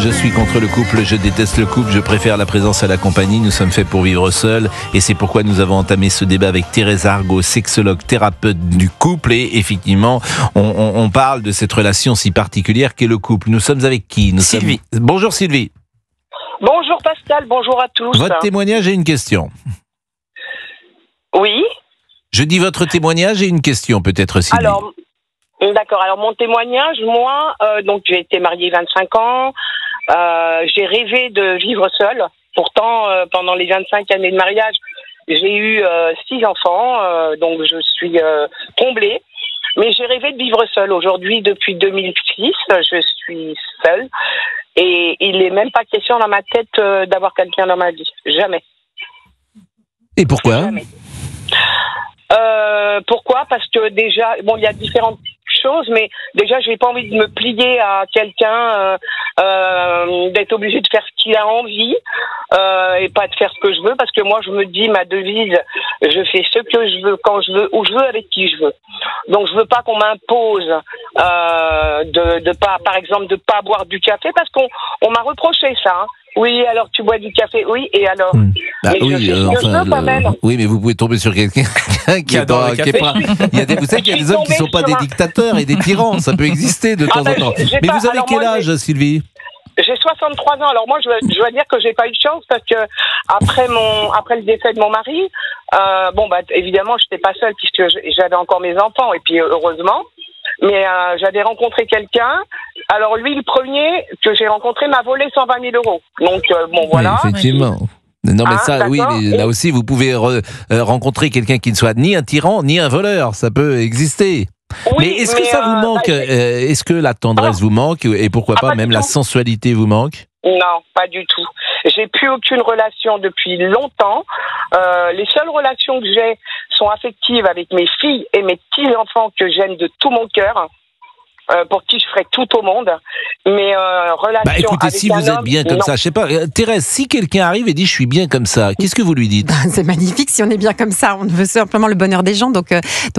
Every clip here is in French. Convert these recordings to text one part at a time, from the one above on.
Je suis contre le couple, je déteste le couple, je préfère la présence à la compagnie. Nous sommes faits pour vivre seuls et c'est pourquoi nous avons entamé ce débat avec Thérèse Argot, sexologue, thérapeute du couple. Et effectivement, on parle de cette relation si particulière qu'est le couple. Nous sommes avec qui? Sylvie. Bonjour Sylvie. Bonjour Pascal, bonjour à tous. Votre témoignage et une question. Oui. Je dis votre témoignage et une question peut-être Sylvie. Alors, d'accord. Alors mon témoignage, moi, donc j'ai été mariée 25 ans. J'ai rêvé de vivre seule. Pourtant, pendant les 25 années de mariage, j'ai eu 6 enfants, donc je suis comblée. Mais j'ai rêvé de vivre seule. Aujourd'hui, depuis 2006, je suis seule. Et il n'est même pas question dans ma tête d'avoir quelqu'un dans ma vie. Jamais. Et pourquoi? Jamais. Pourquoi? Parce que déjà, bon, il y a différentes choses, mais déjà, j'ai pas envie de me plier à quelqu'un, d'être obligé de faire ce qu'il a envie, et pas de faire ce que je veux, parce que moi, je me dis, ma devise, je fais ce que je veux, quand je veux, où je veux, avec qui je veux. Donc, je veux pas qu'on m'impose, de pas, par exemple, de pas boire du café, parce qu'on m'a reproché ça, hein. Oui, alors tu bois du café, oui, et alors oui, mais vous pouvez tomber sur quelqu'un qui adore le café. Vous savez qu'il y a des hommes qui ne sont pas des dictateurs et des tyrans, ça peut exister de temps en temps. Mais vous avez quel âge, Sylvie? J'ai 63 ans. Alors moi, je dois dire que j'ai pas eu de chance parce que après le décès de mon mari, évidemment, j'étais pas seule puisque j'avais encore mes enfants et puis heureusement. Mais j'avais rencontré quelqu'un. Alors lui, le premier que j'ai rencontré m'a volé 120 000 euros. Donc voilà. Oui, effectivement. Non mais ça, oui, mais là aussi vous pouvez rencontrer quelqu'un qui ne soit ni un tyran ni un voleur. Ça peut exister. Oui, mais est-ce que ça vous manque? Est-ce que la tendresse vous manque et pourquoi pas même la sensualité vous manque? Non, pas du tout. J'ai plus aucune relation depuis longtemps. Les seules relations que j'ai sont affectives avec mes filles et mes petits-enfants que j'aime de tout mon cœur. Pour qui je ferais tout au monde, mais relation écoutez, avec si un vous êtes homme, bien comme ça, je sais pas, Thérèse, si quelqu'un arrive et dit je suis bien comme ça, qu'est-ce que vous lui dites? C'est magnifique si on est bien comme ça, on veut simplement le bonheur des gens, donc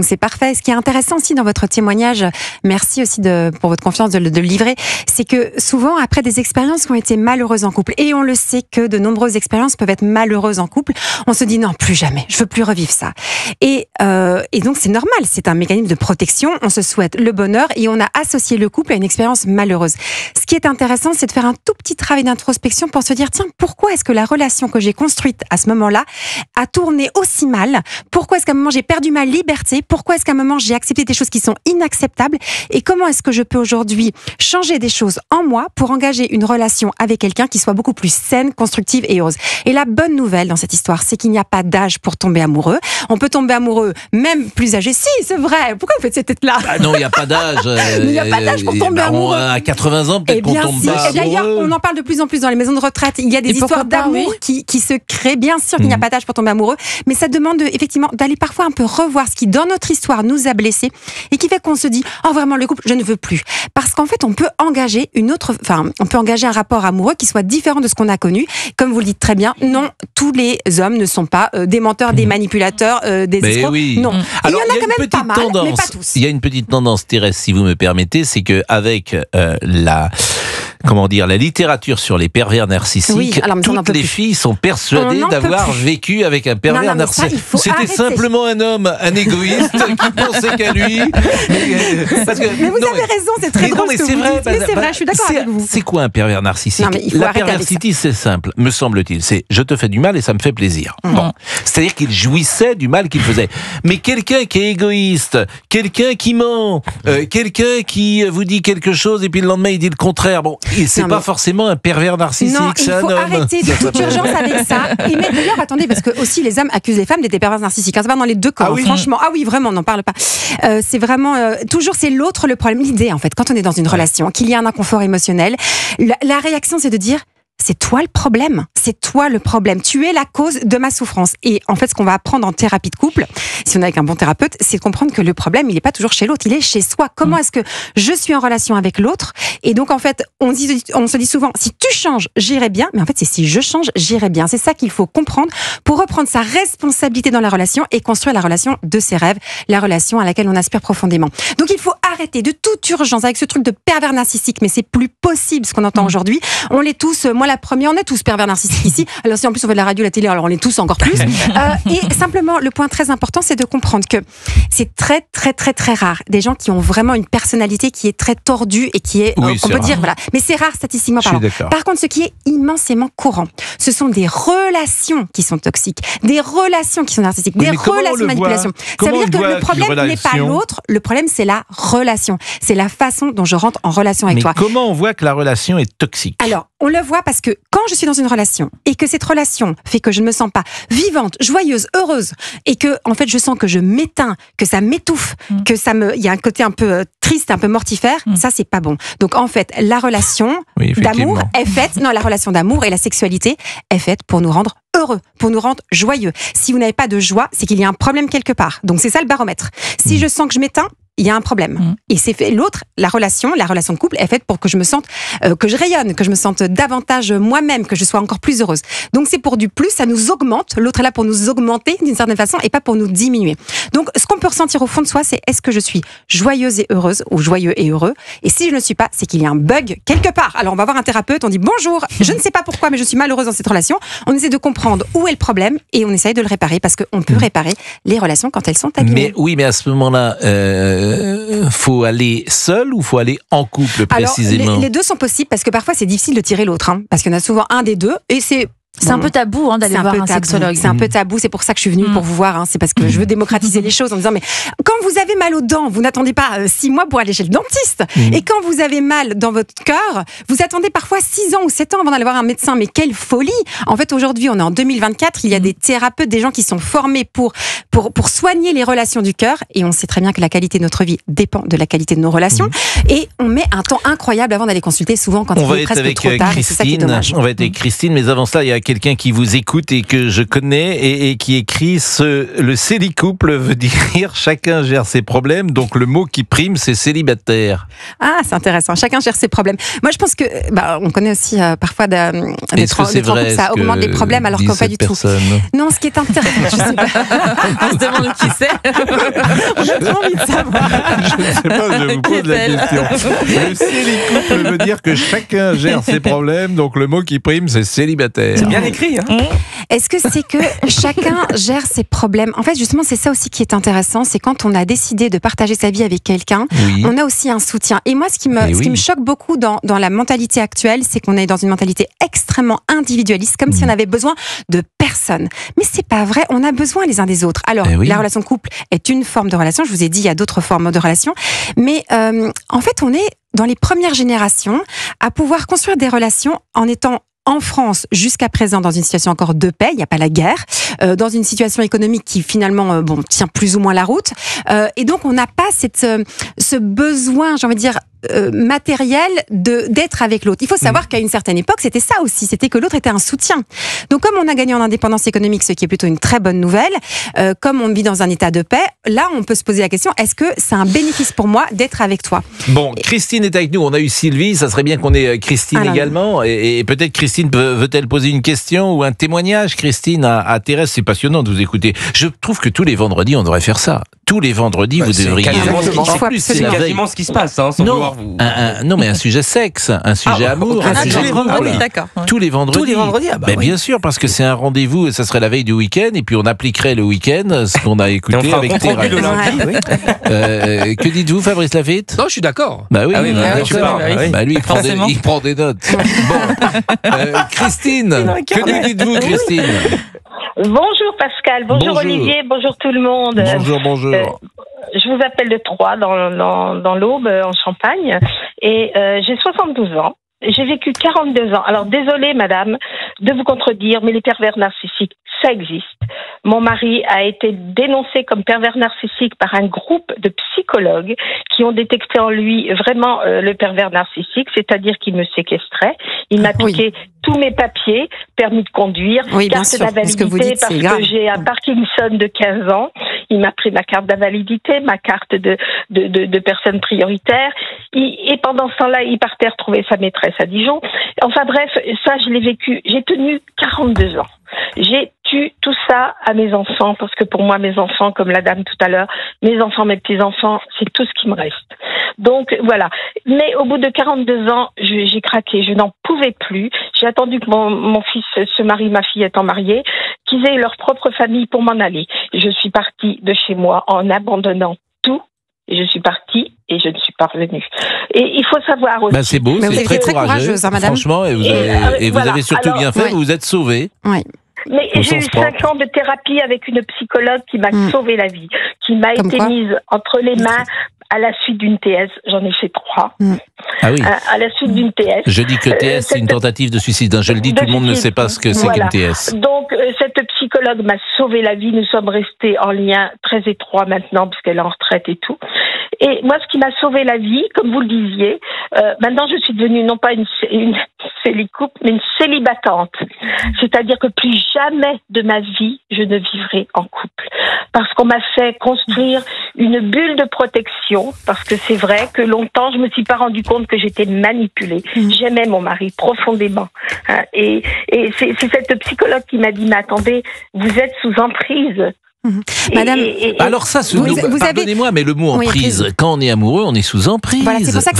c'est parfait. Ce qui est intéressant aussi dans votre témoignage, merci aussi pour votre confiance de le livrer, c'est que souvent après des expériences qui ont été malheureuses en couple, et on le sait que de nombreuses expériences peuvent être malheureuses en couple, on se dit non, plus jamais, je veux plus revivre ça. Et donc c'est normal, c'est un mécanisme de protection, on se souhaite le bonheur et on a associé le couple à une expérience malheureuse. Ce qui est intéressant, c'est de faire un tout petit travail d'introspection pour se dire, tiens, pourquoi est-ce que la relation que j'ai construite à ce moment-là a tourné aussi mal? Pourquoi est-ce qu'à un moment j'ai perdu ma liberté? Pourquoi est-ce qu'à un moment j'ai accepté des choses qui sont inacceptables? Et comment est-ce que je peux aujourd'hui changer des choses en moi pour engager une relation avec quelqu'un qui soit beaucoup plus saine, constructive et heureuse? Et la bonne nouvelle dans cette histoire, c'est qu'il n'y a pas d'âge pour tomber amoureux. On peut tomber amoureux même plus âgé. Si, c'est vrai. Pourquoi vous faites cette tête-là? Non, il n'y a pas d'âge. Il n'y a pas d'âge pour tomber amoureux. À 80 ans, peut-être qu'on tombe pas amoureux. D'ailleurs, on en parle de plus en plus dans les maisons de retraite. Il y a des histoires d'amour qui se créent. Bien sûr qu'il n'y a pas d'âge pour tomber amoureux, mais ça demande effectivement d'aller parfois un peu revoir ce qui, dans notre histoire, nous a blessés et qui fait qu'on se dit, oh vraiment, le couple, je ne veux plus. Parce qu'en fait, on peut engager un rapport amoureux qui soit différent de ce qu'on a connu. Comme vous le dites très bien, non, tous les hommes ne sont pas des menteurs, des manipulateurs, des escrocs. Oui. Non. Alors, il y en a quand même pas mal, mais pas tous. Il y a une petite tendance, Thérèse, si vous me permettez, c'est que avec la littérature sur les pervers narcissiques, toutes les filles sont persuadées d'avoir vécu avec un pervers narcissique. C'était simplement un homme, un égoïste qui pensait qu'à lui. Mais vous avez raison, c'est très drôle ce que vous dites. Mais c'est vrai, je suis d'accord avec vous. C'est quoi un pervers narcissique? La perversité, c'est simple, me semble-t-il. C'est je te fais du mal et ça me fait plaisir. Bon. C'est-à-dire qu'il jouissait du mal qu'il faisait. Mais quelqu'un qui est égoïste, quelqu'un qui ment, quelqu'un qui vous dit quelque chose et puis le lendemain il dit le contraire. Bon, c'est pas forcément un pervers narcissique, c'est un homme. Non, il faut arrêter de toute urgence avec ça. Et mais d'ailleurs, attendez, parce que aussi les hommes accusent les femmes d'être des pervers narcissiques. C'est pas dans les deux camps, franchement. Ah oui, vraiment, on n'en parle pas. C'est vraiment toujours c'est l'autre le problème. L'idée, en fait, quand on est dans une relation, qu'il y a un inconfort émotionnel, la réaction c'est de dire c'est toi le problème. C'est toi le problème. Tu es la cause de ma souffrance. Et en fait, ce qu'on va apprendre en thérapie de couple, si on est avec un bon thérapeute, c'est de comprendre que le problème, il n'est pas toujours chez l'autre, il est chez soi. Comment est-ce que je suis en relation avec l'autre? Et donc, en fait, on se dit souvent, si tu changes, j'irai bien. Mais en fait, c'est si je change, j'irai bien. C'est ça qu'il faut comprendre pour reprendre sa responsabilité dans la relation et construire la relation de ses rêves, la relation à laquelle on aspire profondément. Donc, il faut arrêter de toute urgence avec ce truc de pervers narcissique. Mais c'est plus possible ce qu'on entend aujourd'hui. On l'est tous, moi la première, on est tous pervers narcissiques ici. Alors si en plus on fait de la radio, la télé, alors on est tous encore plus. Et simplement, le point très important, c'est de comprendre que c'est très très très très rare des gens qui ont vraiment une personnalité qui est très tordue et qui est, oui, on peut dire, voilà. Mais c'est rare statistiquement parlant. Par contre, ce qui est immensément courant, ce sont des relations qui sont toxiques, des relations qui sont narcissiques, des relations de manipulation. Ça veut dire que le problème n'est pas l'autre, le problème c'est la relation. C'est la façon dont je rentre en relation avec toi. Mais comment on voit que la relation est toxique? Alors, on le voit parce que quand je suis dans une relation et que cette relation fait que je ne me sens pas vivante, joyeuse, heureuse et que, en fait, je sens que je m'éteins, que ça m'étouffe, que il y a un côté un peu triste, un peu mortifère, ça, c'est pas bon. Donc, en fait, la relation d'amour est faite, la relation d'amour et la sexualité est faite pour nous rendre heureux, pour nous rendre joyeux. Si vous n'avez pas de joie, c'est qu'il y a un problème quelque part. Donc, c'est ça le baromètre. Si je sens que je m'éteins, il y a un problème. Et c'est fait. L'autre, la relation de couple est faite pour que je me sente, que je rayonne, que je me sente davantage moi-même, que je sois encore plus heureuse. Donc c'est pour du plus, ça nous augmente. L'autre est là pour nous augmenter d'une certaine façon et pas pour nous diminuer. Donc ce qu'on peut ressentir au fond de soi, c'est est-ce que je suis joyeuse et heureuse ou joyeux et heureux? Et si je ne le suis pas, c'est qu'il y a un bug quelque part. Alors on va voir un thérapeute, on dit bonjour, je ne sais pas pourquoi, mais je suis malheureuse dans cette relation. On essaie de comprendre où est le problème et on essaye de le réparer parce qu'on peut réparer les relations quand elles sont abîmées. Mais à ce moment-là, faut aller seul ou faut aller en couple précisément? Alors, les deux sont possibles parce que parfois c'est difficile de tirer l'autre, parce qu'il y en a souvent un des deux et c'est un peu tabou d'aller voir un sexologue. C'est un peu tabou, c'est pour ça que je suis venue pour vous voir. C'est parce que je veux démocratiser les choses en disant mais quand vous avez mal aux dents, vous n'attendez pas 6 mois pour aller chez le dentiste. Et quand vous avez mal dans votre cœur, vous attendez parfois 6 ans ou 7 ans avant d'aller voir un médecin. Mais quelle folie! En fait, aujourd'hui, on est en 2024. Il y a des thérapeutes, des gens qui sont formés pour soigner les relations du cœur. Et on sait très bien que la qualité de notre vie dépend de la qualité de nos relations. Et on met un temps incroyable avant d'aller consulter. Souvent, quand il est presque trop tard. Et c'est ça qui est dommage. On va être avec Christine, mais avant cela, il y a quelqu'un qui vous écoute et que je connais et qui écrit le célicouple veut dire chacun gère ses problèmes, donc le mot qui prime c'est célibataire. Ah, c'est intéressant, chacun gère ses problèmes. Moi je pense que, on connaît aussi parfois des vrai, ça augmente les problèmes alors qu'en pas du tout. Non, ce qui est intéressant, je sais pas. On se demande qui c'est. On a trop envie de savoir. Je ne sais pas, je vous pose la question. Le célicouple veut dire que chacun gère ses problèmes, donc le mot qui prime c'est célibataire. C'est bien écrit, hein. Est-ce que c'est que chacun gère ses problèmes? En fait, justement, c'est ça aussi qui est intéressant, c'est quand on a décidé de partager sa vie avec quelqu'un, on a aussi un soutien. Et moi, ce qui me choque beaucoup dans la mentalité actuelle, c'est qu'on est dans une mentalité extrêmement individualiste, comme si on avait besoin de personne. Mais c'est pas vrai, on a besoin les uns des autres. Alors, la relation de couple est une forme de relation, je vous ai dit, il y a d'autres formes de relation, mais en fait, on est dans les premières générations à pouvoir construire des relations en étant en France, jusqu'à présent, dans une situation encore de paix, il n'y a pas la guerre, dans une situation économique qui finalement tient plus ou moins la route. Et donc, on n'a pas ce besoin, j'ai envie de dire, matériel d'être avec l'autre. Il faut savoir qu'à une certaine époque, c'était ça aussi, c'était que l'autre était un soutien. Donc, comme on a gagné en indépendance économique, ce qui est plutôt une très bonne nouvelle, comme on vit dans un état de paix, là, on peut se poser la question, est-ce que c'est un bénéfice pour moi d'être avec toi? Bon, Christine est avec nous, on a eu Sylvie, ça serait bien qu'on ait Christine également, et peut-être Christine veut-elle poser une question ou un témoignage, Christine, à Thérèse? C'est passionnant de vous écouter. Je trouve que tous les vendredis, on devrait faire ça. Tous les vendredis, vous devriez... C'est quasiment ce qui se passe, sans vouloir vous... Non, mais un sujet sexe, un sujet amour, un sujet... Tous les vendredis, d'accord. Tous les vendredis. Tous les vendredis, bien sûr, parce que c'est un rendez-vous, et ça serait la veille du week-end, et puis on appliquerait le week-end ce qu'on a écouté avec Thérèse. Que dites-vous, Fabrice Lafitte? Non, je suis d'accord. Bah oui, lui, il prend des notes. Bon, Christine, que nous dites-vous, Christine? Bonjour Pascal, bonjour Olivier, bonjour tout le monde. Bonjour. Je vous appelle de Troyes, dans l'Aube, en Champagne, et j'ai 72 ans. J'ai vécu 42 ans. Alors désolée madame de vous contredire, mais les pervers narcissiques, ça existe. Mon mari a été dénoncé comme pervers narcissique par un groupe de psychologues qui ont détecté en lui vraiment le pervers narcissique, c'est-à-dire qu'il me séquestrait, il m'a piqué tous mes papiers, permis de conduire, carte d'invalidité parce que j'ai un Parkinson de 15 ans, il m'a pris ma carte d'invalidité, ma carte de personne prioritaire, et pendant ce temps-là, il partait retrouver sa maîtresse à Dijon. Enfin bref, ça je l'ai vécu, j'ai tenu 42 ans. J'ai tué tout ça à mes enfants, parce que pour moi, mes enfants, comme la dame tout à l'heure, mes enfants, mes petits-enfants, c'est tout ce qui me reste. Donc, voilà. Mais au bout de 42 ans, j'ai craqué, je n'en pouvais plus. J'ai attendu que mon fils se marie, ma fille étant mariée, qu'ils aient leur propre famille pour m'en aller. Je suis partie de chez moi en abandonnant tout. Et je suis partie et je ne suis pas revenue. Et il faut savoir aussi... c'est beau, c'est très courageuse, hein, madame. Franchement, et vous avez surtout bien fait, vous vous êtes sauvée. Oui. Mais j'ai eu 5 ans de thérapie avec une psychologue qui m'a sauvé la vie, qui m'a été mise entre les mains à la suite d'une TS. J'en ai fait 3. Ah oui. À la suite d'une TS. Je dis que TS, c'est une tentative de suicide. Je le dis, tout le monde ne sait pas ce que c'est qu'une TS. Donc, cette psychologue m'a sauvé la vie. Nous sommes restés en lien très étroit maintenant, puisqu'elle est en retraite et tout. Et moi, ce qui m'a sauvé la vie, comme vous le disiez, maintenant je suis devenue non pas une célicoupe, mais une célibatante. C'est-à-dire que plus jamais de ma vie, je ne vivrai en couple. Parce qu'on m'a fait construire une bulle de protection, parce que c'est vrai que longtemps, je me suis pas rendu compte que j'étais manipulée. J'aimais mon mari profondément. Et c'est cette psychologue qui m'a dit, mais attendez, vous êtes sous emprise. Madame, alors ça, pardonnez-moi, mais le mot emprise, quand on est amoureux, on est sous emprise. Voilà, c'est pour ça que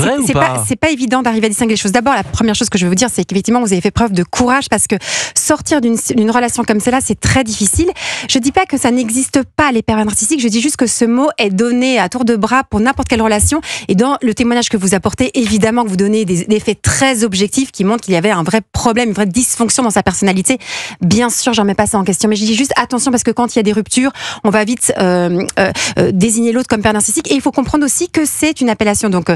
c'est pas évident d'arriver à distinguer les choses. D'abord, la première chose que je veux vous dire, c'est qu'effectivement, vous avez fait preuve de courage parce que sortir d'une relation comme celle-là, c'est très difficile. Je dis pas que ça n'existe pas, les pervers narcissiques. Je dis juste que ce mot est donné à tour de bras pour n'importe quelle relation. Et dans le témoignage que vous apportez, évidemment que vous donnez des faits très objectifs qui montrent qu'il y avait un vrai problème, une vraie dysfonction dans sa personnalité. Bien sûr, j'en mets pas ça en question, mais je dis juste attention parce que quand il y a des ruptures, on va vite désigner l'autre comme pervers narcissique. Et il faut comprendre aussi que c'est une appellation donc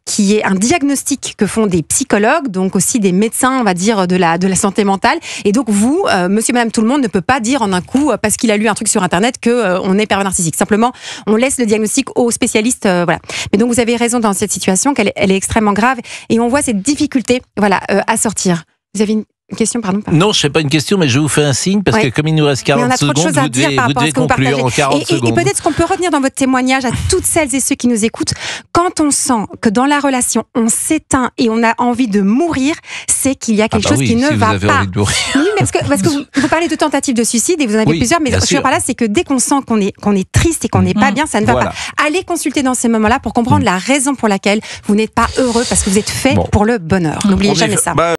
qui est un diagnostic que font des psychologues, donc aussi des médecins, on va dire de la santé mentale. Et donc vous, monsieur, madame, tout le monde ne peut pas dire en un coup parce qu'il a lu un truc sur internet que on est pervers narcissique. Simplement, on laisse le diagnostic aux spécialistes. Voilà. Mais donc vous avez raison dans cette situation qu'elle est extrêmement grave et on voit cette difficulté, voilà, à sortir. Vous avez une question, pardon. Non, je ne fais pas une question, mais je vous fais un signe parce que comme il nous reste 40 secondes, vous devez conclure en 40 secondes. Et peut-être ce qu'on peut retenir dans votre témoignage à toutes celles et ceux qui nous écoutent, quand on sent que dans la relation, on s'éteint et on a envie de mourir, c'est qu'il y a quelque chose qui ne va pas. Oui, mais parce que vous parlez de tentative de suicide et vous en avez plusieurs, mais ce que je veux par là, c'est que dès qu'on sent qu'on est triste et qu'on n'est pas bien, ça ne va pas. Allez consulter dans ces moments-là pour comprendre la raison pour laquelle vous n'êtes pas heureux parce que vous êtes fait pour le bonheur. N'oubliez jamais ça.